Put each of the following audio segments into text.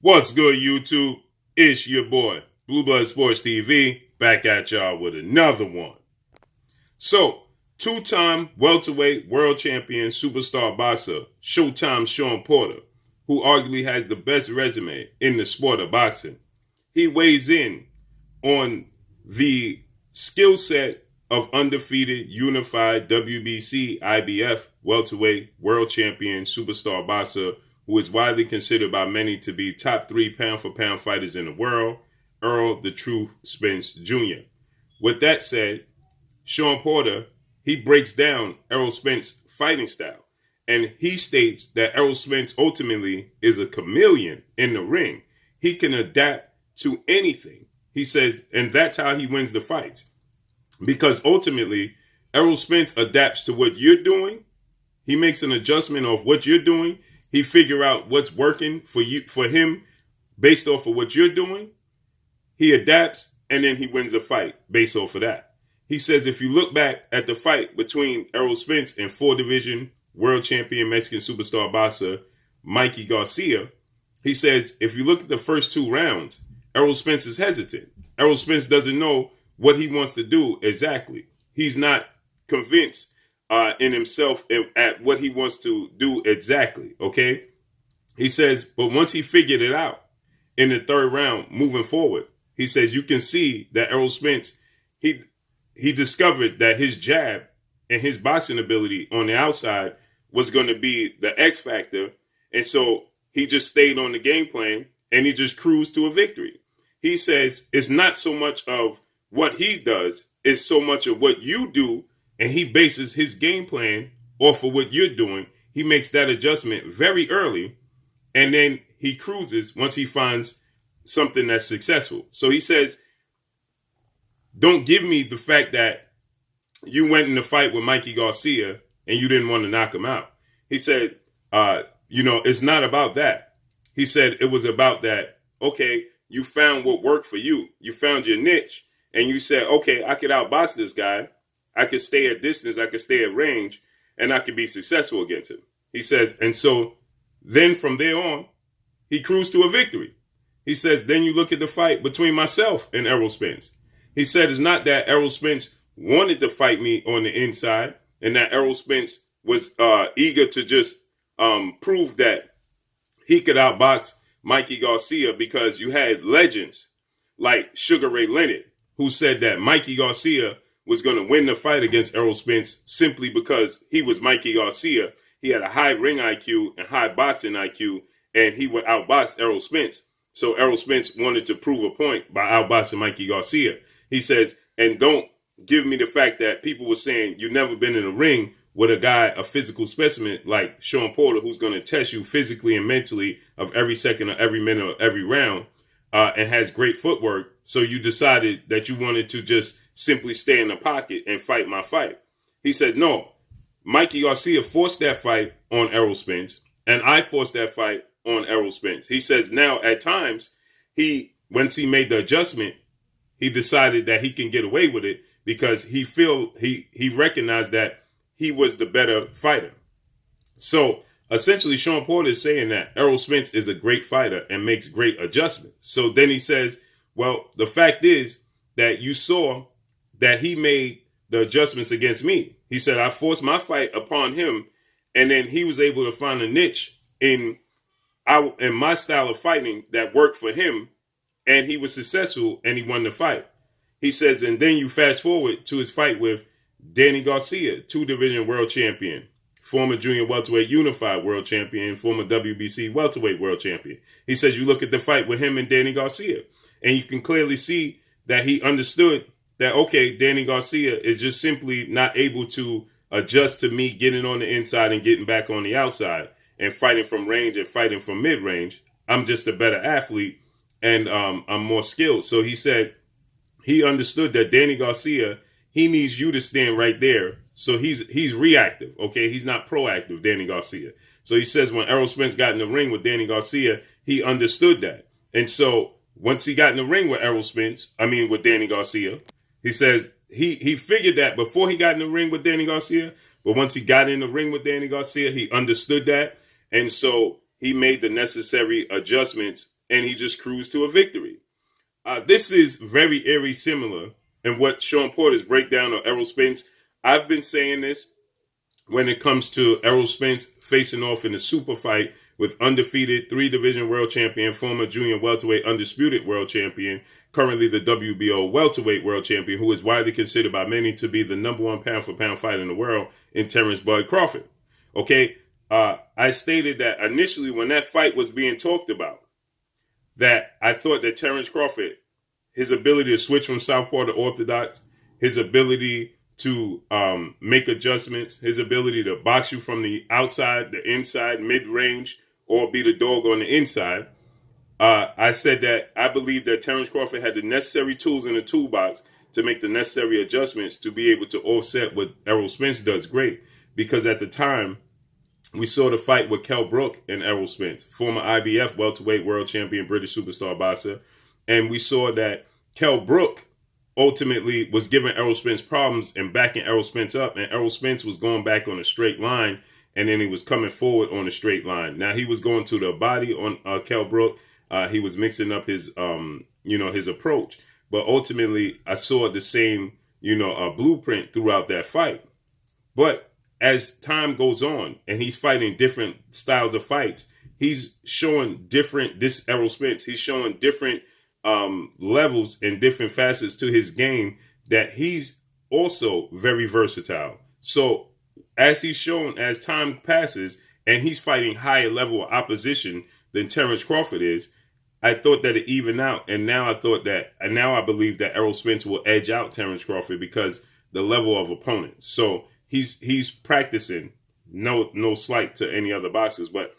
What's good, YouTube? It's your boy, Blue Blood Sports TV, back at y'all with another one. So, two-time welterweight world champion superstar boxer, Showtime's Shawn Porter, who arguably has the best resume in the sport of boxing, he weighs in on the skill set of undefeated, unified WBC, IBF welterweight world champion superstar boxer who is widely considered by many to be top 3 pound-for-pound fighters in the world, Errol "The Truth" Spence Jr. With that said, Shawn Porter, he breaks down Errol Spence's fighting style, and he states that Errol Spence ultimately is a chameleon in the ring. He can adapt to anything. He says, and that's how he wins the fights. Because ultimately, Errol Spence adapts to what you're doing. He makes an adjustment of what you're doing. He figure out what's working for him based off of what you're doing. He adapts, and then he wins the fight based off of that. He says if you look back at the fight between Errol Spence and 4-division world champion Mexican superstar boxer Mikey Garcia, he says if you look at the first 2 rounds, Errol Spence is hesitant. Errol Spence doesn't know what he wants to do exactly. He's not convinced in himself at what he wants to do exactly, okay? He says, but once he figured it out in the 3rd round, moving forward, he says you can see that Errol Spence, he discovered that his jab and his boxing ability on the outside was going to be the X factor, and so he just stayed on the game plan, and he just cruised to a victory. He says it's not so much of what he does, it's so much of what you do, and he bases his game plan off of what you're doing. He makes that adjustment very early, and then he cruises once he finds something that's successful. So he says, don't give me the fact that you went in the fight with Mikey Garcia and you didn't want to knock him out. He said, it's not about that. He said it was about that, okay, you found what worked for you. You found your niche. And you said, okay, I could outbox this guy. I could stay at distance. I could stay at range. And I could be successful against him. He says, and so then from there on, he cruised to a victory. He says, then you look at the fight between myself and Errol Spence. He said, it's not that Errol Spence wanted to fight me on the inside and that Errol Spence was eager to just prove that he could outbox Mikey Garcia, because you had legends like Sugar Ray Leonard, who said that Mikey Garcia was going to win the fight against Errol Spence simply because he was Mikey Garcia. He had a high ring IQ and high boxing IQ, and he would outbox Errol Spence. So Errol Spence wanted to prove a point by outboxing Mikey Garcia. He says, and don't give me the fact that people were saying you've never been in a ring with a guy, a physical specimen like Shawn Porter, who's going to test you physically and mentally of every second or every minute or every round, and has great footwork. So you decided that you wanted to just simply stay in the pocket and fight my fight. He said, no, Mikey Garcia forced that fight on Errol Spence, and I forced that fight on Errol Spence. He says now at times, once he made the adjustment, he decided that he can get away with it because he recognized that he was the better fighter. So essentially, Shawn Porter is saying that Errol Spence is a great fighter and makes great adjustments. So then he says, well, the fact is that you saw that he made the adjustments against me. He said, I forced my fight upon him, and then he was able to find a niche in my style of fighting that worked for him, and he was successful, and he won the fight. He says, and then you fast forward to his fight with Danny Garcia, 2-division world champion, former junior welterweight unified world champion, former WBC welterweight world champion. He says you look at the fight with him and Danny Garcia, and you can clearly see that he understood that, okay, Danny Garcia is just simply not able to adjust to me getting on the inside and getting back on the outside and fighting from range and fighting from mid-range. I'm just a better athlete, and I'm more skilled. So he said he understood that Danny Garcia, he needs you to stand right there. So he's reactive, okay? He's not proactive, Danny Garcia. So he says when Errol Spence got in the ring with Danny Garcia, he understood that. And so once he got in the ring with with Danny Garcia, he says he figured that before he got in the ring with Danny Garcia, but once he got in the ring with Danny Garcia, he understood that. And so he made the necessary adjustments and he just cruised to a victory. This is very eerie similar in what Shawn Porter's breakdown of Errol Spence. I've been saying this when it comes to Errol Spence facing off in a super fight with undefeated 3-division world champion, former junior welterweight undisputed world champion, currently the WBO welterweight world champion, who is widely considered by many to be the #1 pound-for-pound fighter in the world in Terrence Bud Crawford. Okay, I stated that initially when that fight was being talked about, that I thought that Terrence Crawford, his ability to switch from southpaw to orthodox, his ability to make adjustments, his ability to box you from the outside, the inside, mid-range, or be the dog on the inside. I said that I believe that Terrence Crawford had the necessary tools in the toolbox to make the necessary adjustments to be able to offset what Errol Spence does great. Because at the time, we saw the fight with Kell Brook and Errol Spence, former IBF welterweight world champion, British superstar boxer. And we saw that Kell Brook ultimately was giving Errol Spence problems and backing Errol Spence up. And Errol Spence was going back on a straight line, and then he was coming forward on a straight line. Now, he was going to the body on Kell Brook. He was mixing up his, his approach. But ultimately, I saw the same, blueprint throughout that fight. But as time goes on and he's fighting different styles of fights, he's showing this Errol Spence, he's showing different levels and different facets to his game, that he's also very versatile. So as he's shown, as time passes and he's fighting higher level of opposition than Terrence Crawford is, I thought that it evened out. And now I believe that Errol Spence will edge out Terrence Crawford because the level of opponents. So he's practicing, no slight to any other boxers, but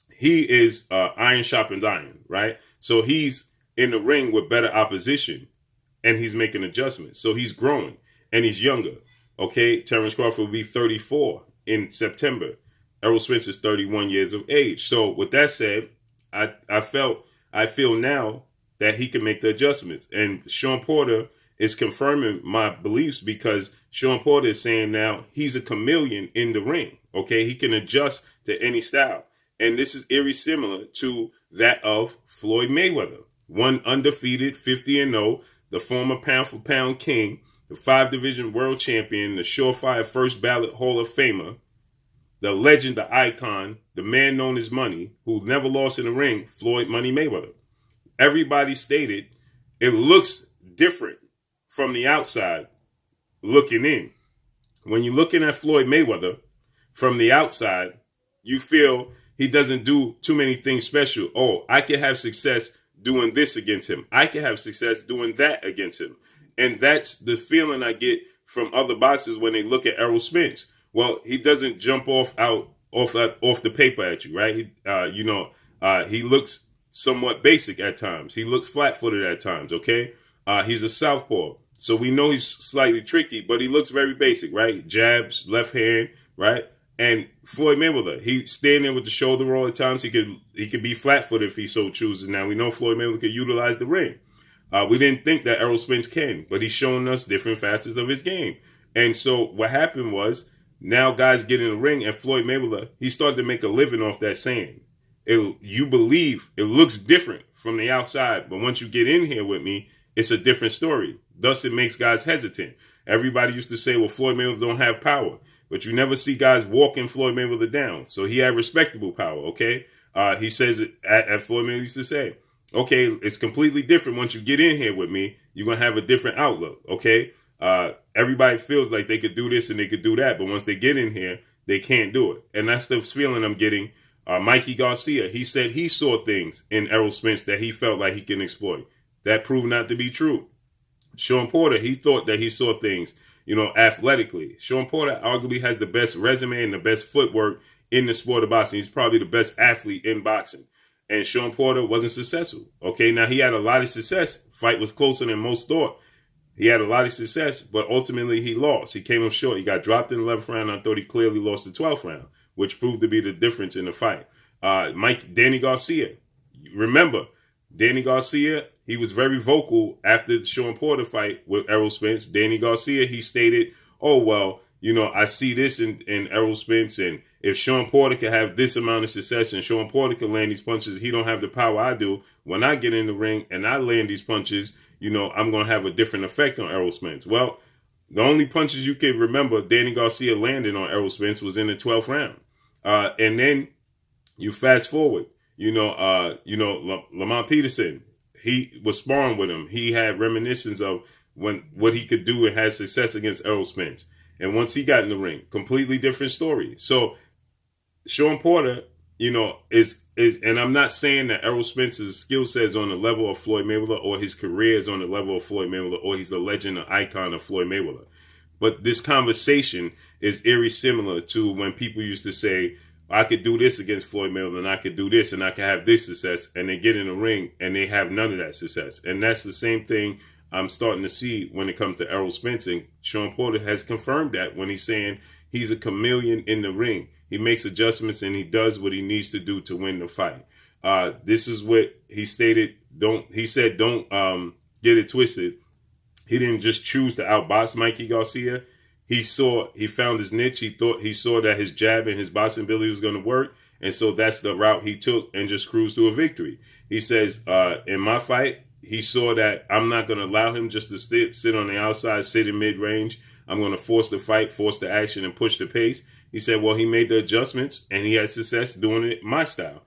he is iron sharpens iron, right? So he's in the ring with better opposition and he's making adjustments. So he's growing and he's younger. Okay, Terrence Crawford will be 34 in September. Errol Spence is 31 years of age. So with that said, I feel now that he can make the adjustments. And Shawn Porter is confirming my beliefs because Shawn Porter is saying now he's a chameleon in the ring. Okay, he can adjust to any style. And this is eerie similar to that of Floyd Mayweather, one undefeated 50-0, the former pound-for-pound king, the 5-division world champion, the surefire first ballot Hall of Famer, the legend, the icon, the man known as Money, who never lost in the ring, Floyd Money Mayweather. Everybody stated it looks different from the outside looking in. When you're looking at Floyd Mayweather from the outside, you feel he doesn't do too many things special. Oh, I can have success doing this against him. I can have success doing that against him. And that's the feeling I get from other boxers when they look at Errol Spence. Well, he doesn't jump off the paper at you, right? He looks somewhat basic at times. He looks flat-footed at times, okay? He's a southpaw. So we know he's slightly tricky, but he looks very basic, right? Jabs, left hand, right? And Floyd Mayweather, he's standing with the shoulder roll at times. He could be flat-footed if he so chooses. Now, we know Floyd Mayweather could utilize the ring. We didn't think that Errol Spence can, but he's showing us different facets of his game. And so what happened was, now guys get in the ring, and Floyd Mayweather, he started to make a living off that saying. You believe it looks different from the outside, but once you get in here with me, it's a different story. Thus, it makes guys hesitant. Everybody used to say, well, Floyd Mayweather don't have power, but you never see guys walking Floyd Mayweather down. So he had respectable power, okay? He says it at Floyd Mayweather used to say, okay, it's completely different. Once you get in here with me, you're going to have a different outlook, okay? Everybody feels like they could do this and they could do that, but once they get in here, they can't do it. And that's the feeling I'm getting. Mikey Garcia, he said he saw things in Errol Spence that he felt like he can exploit. That proved not to be true. Shawn Porter, he thought that he saw things, athletically. Shawn Porter arguably has the best resume and the best footwork in the sport of boxing. He's probably the best athlete in boxing. And Shawn Porter wasn't successful. Okay, now he had a lot of success. Fight was closer than most thought. He had a lot of success, but ultimately he lost. He came up short. He got dropped in the 11th round. I thought he clearly lost the 12th round, which proved to be the difference in the fight. Danny Garcia. Remember, Danny Garcia, he was very vocal after the Shawn Porter fight with Errol Spence. Danny Garcia, he stated, oh, well, you know, I see this in Errol Spence, and if Shawn Porter could have this amount of success and Shawn Porter can land these punches, he don't have the power I do. When I get in the ring and I land these punches, you know, I'm going to have a different effect on Errol Spence. Well, the only punches you can remember Danny Garcia landing on Errol Spence was in the 12th round. And then you fast forward, Lamont Peterson, he was sparring with him. He had reminiscence of what he could do and had success against Errol Spence. And once he got in the ring, completely different story. So Shawn Porter, you know, is and I'm not saying that Errol Spence's skill set is on the level of Floyd Mayweather or his career is on the level of Floyd Mayweather or he's the legend or icon of Floyd Mayweather. But this conversation is eerie similar to when people used to say, I could do this against Floyd Mayweather and I could do this and I could have this success, and they get in the ring and they have none of that success. And that's the same thing I'm starting to see when it comes to Errol Spence. And Shawn Porter has confirmed that when he's saying he's a chameleon in the ring. He makes adjustments and he does what he needs to do to win the fight. This is what he stated. Don't get it twisted. He didn't just choose to outbox Mikey Garcia. He found his niche. He saw that his jab and his boxing ability was going to work. And so that's the route he took and just cruised to a victory. He says, in my fight, he saw that I'm not going to allow him just to sit on the outside, sit in mid-range. I'm going to force the fight, force the action, and push the pace. He said, well, he made the adjustments, and he had success doing it my style.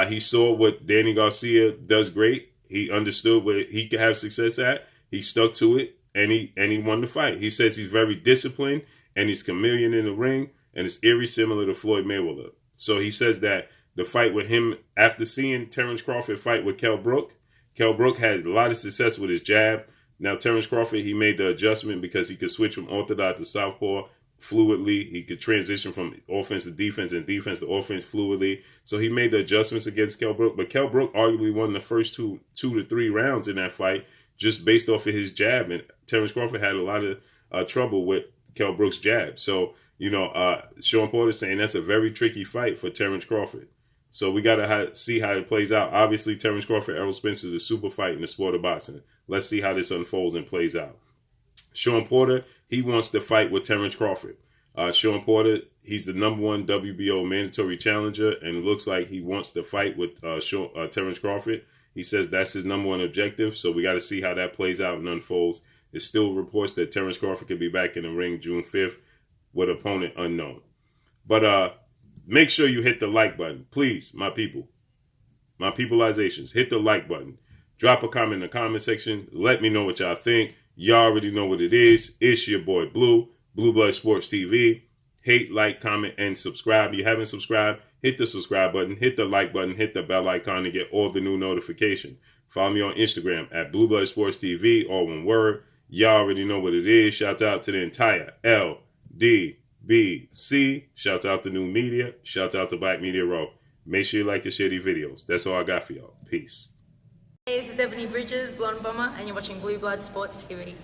He saw what Danny Garcia does great. He understood what he could have success at. He stuck to it, and he won the fight. He says he's very disciplined, and he's chameleon in the ring, and it's eerie similar to Floyd Mayweather. So he says that the fight with him, after seeing Terrence Crawford fight with Kell Brook had a lot of success with his jab. Now, Terrence Crawford, he made the adjustment because he could switch from orthodox to southpaw fluidly. He could transition from offense to defense and defense to offense fluidly. So he made the adjustments against Kell Brook. But Kell Brook arguably won the first two to three rounds in that fight just based off of his jab. And Terrence Crawford had a lot of trouble with Kell Brook's jab. So, Shawn Porter saying that's a very tricky fight for Terrence Crawford. So we got to see how it plays out. Obviously, Terrence Crawford, Errol Spence is a super fight in the sport of boxing. Let's see how this unfolds and plays out. Shawn Porter, he wants to fight with Terrence Crawford. Shawn Porter, he's the #1 WBO mandatory challenger, and it looks like he wants to fight with Terrence Crawford. He says that's his #1 objective, so we got to see how that plays out and unfolds. There's still reports that Terrence Crawford could be back in the ring June 5th with opponent unknown. But make sure you hit the like button. Please, my people. My peopleizations, hit the like button. Drop a comment in the comment section. Let me know what y'all think. Y'all already know what it is. It's your boy Blue Blood Sports TV. Hate, like, comment, and subscribe. If you haven't subscribed, hit the subscribe button, hit the like button, hit the bell icon to get all the new notification. Follow me on Instagram at Blue Blood Sports TV, all one word. Y'all already know what it is. Shout out to the entire LDBC. Shout out to New Media. Shout out to Black Media Row. Make sure you like and share these videos. That's all I got for y'all. Peace. Hey, this is Ebony Bridges, Blonde Bomber, and you're watching Blue Blood Sports TV.